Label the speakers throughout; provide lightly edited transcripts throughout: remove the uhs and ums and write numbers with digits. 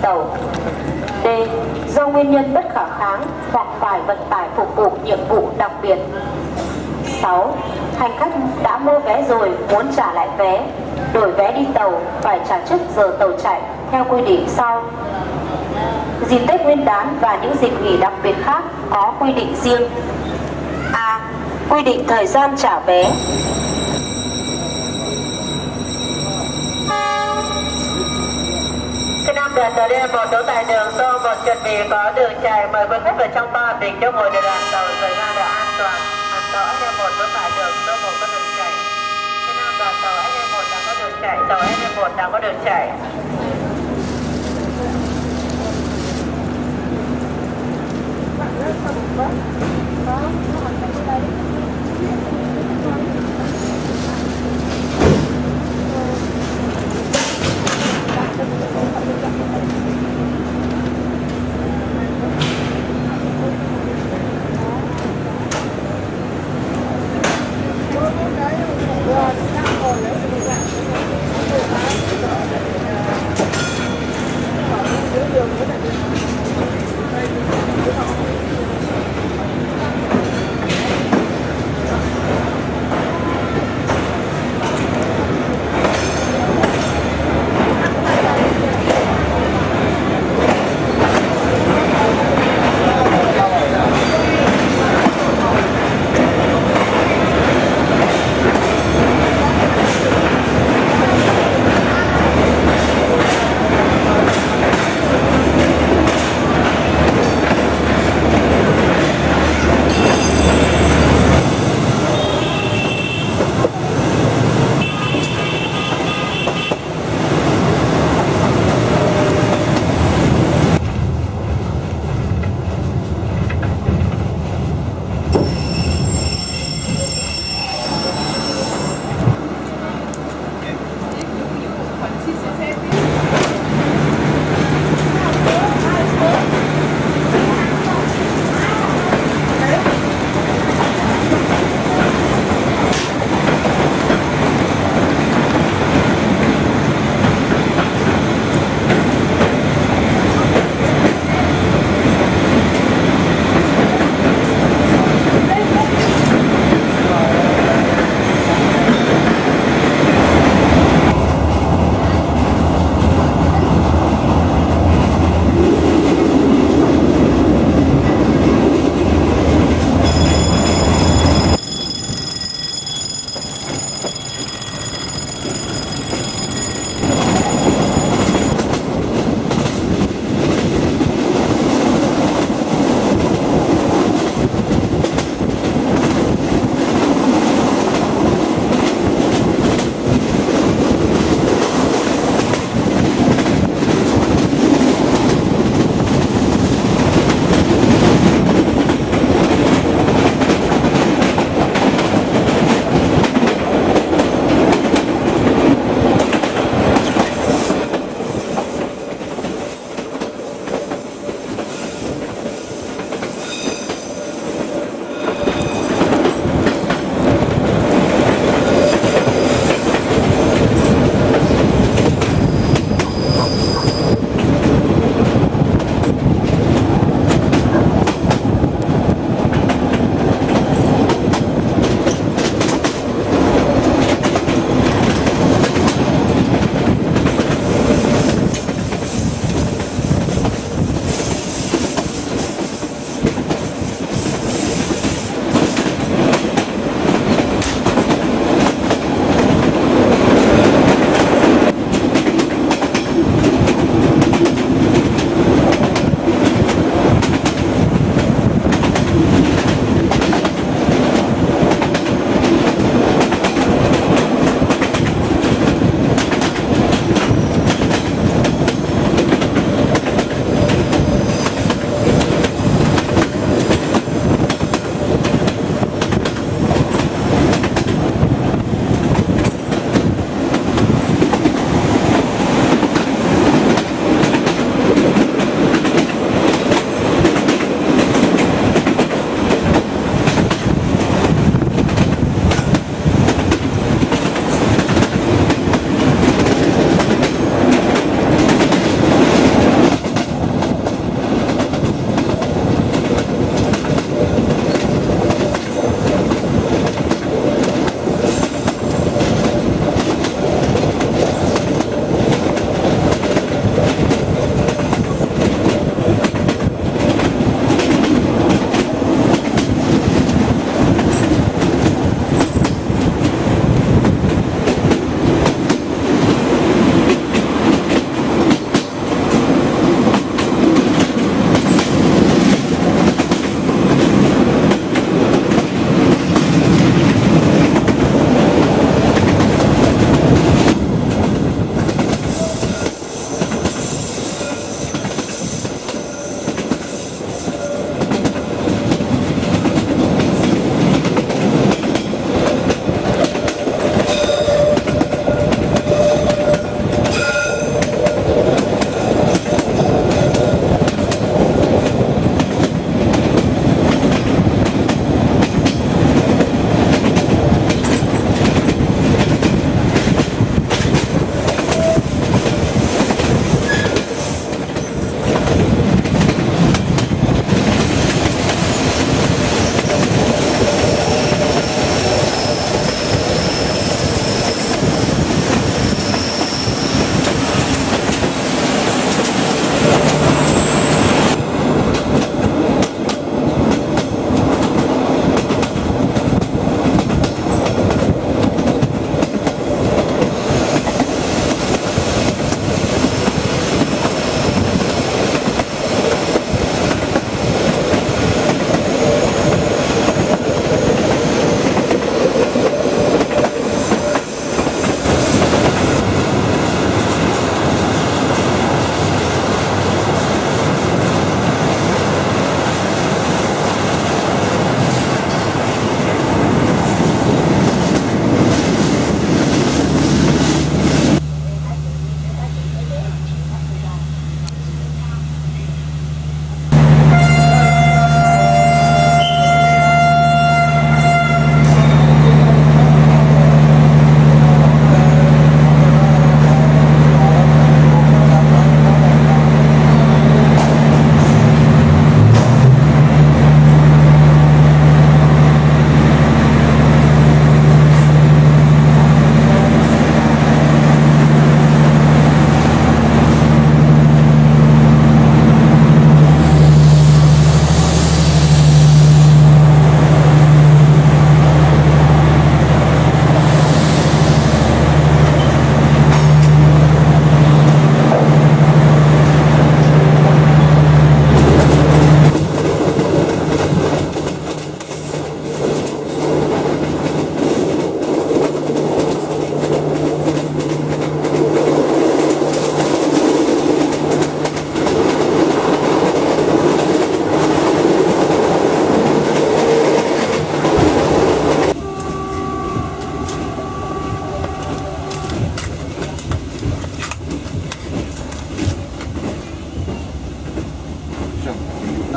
Speaker 1: tàu. D. Do nguyên nhân bất khả kháng hoặc phải vận tải phục vụ nhiệm vụ đặc biệt. 6. Hành khách đã mua vé rồi muốn trả lại vé, đổi vé đi tàu phải trả trước giờ tàu chạy theo quy định sau. Dịp Tết Nguyên đán và những dịp nghỉ đặc biệt khác có quy định riêng. A. Quy định thời gian trả vé.
Speaker 2: Cái năm đoàn tàu D1 đỗ tại đường Tô 1 chuẩn bị có đường chạy, mời quý khách vào trong toa định cho ngồi để đoàn tàu rời ra được an toàn. Tàu SE1 đỗ tại đường Tô 1 có đường chạy. Cái năm đoàn tàu SE1 đang có đường chạy, tàu SE1 đang có đường chạy.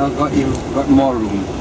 Speaker 3: got more room.